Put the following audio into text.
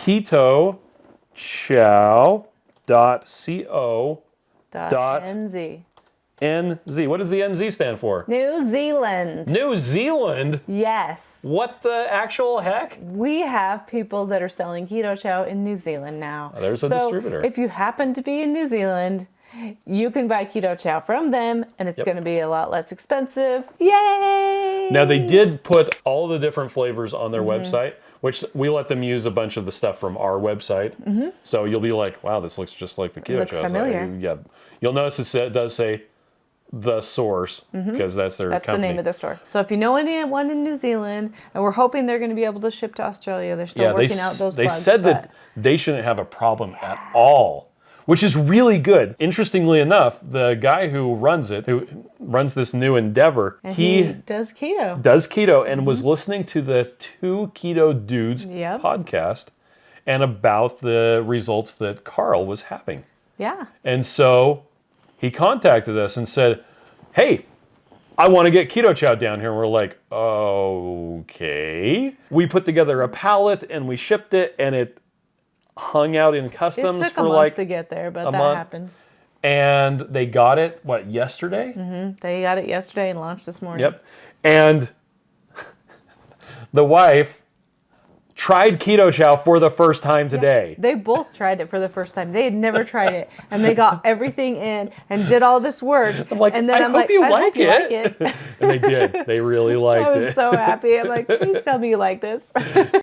Keto Chow.co. .nz. NZ. What does the NZ stand for? New Zealand. New Zealand? Yes. What the actual heck? We have people that are selling Keto Chow in New Zealand now. There's a distributor. If you happen to be in New Zealand, you can buy Keto Chow from them, and it's going to be a lot less expensive. Yay! Now, they did put all the different flavors on their website, which we let them use a bunch of the stuff from our website. So you'll be like, wow, this looks just like the Keto Chow. Familiar. So, yeah. You'll notice it does say The Source, because that's their company. That's the name of the store. So if you know anyone in New Zealand, and we're hoping they're going to be able to ship to Australia, they're still working out those They bugs, said that they shouldn't have a problem at all, which is really good. Interestingly enough, the guy who runs this new endeavor, he does keto. And was listening to the Two Keto Dudes podcast and about the results that Carl was having. Yeah. And so he contacted us and said, hey, I want to get Keto Chow down here. And we're like, okay. We put together a pallet and we shipped it, and it hung out in customs it took for a month like to get there, but a that month. happens. And they got it, yesterday? They got it yesterday and launched this morning. Yep. And the wife tried Keto Chow for the first time today. They both tried it for the first time. They had never tried it, and they got everything in and did all this work. I'm like, and then I hope you like it. it. And they did. They really liked it. I was so happy. I'm like, please tell me you like this.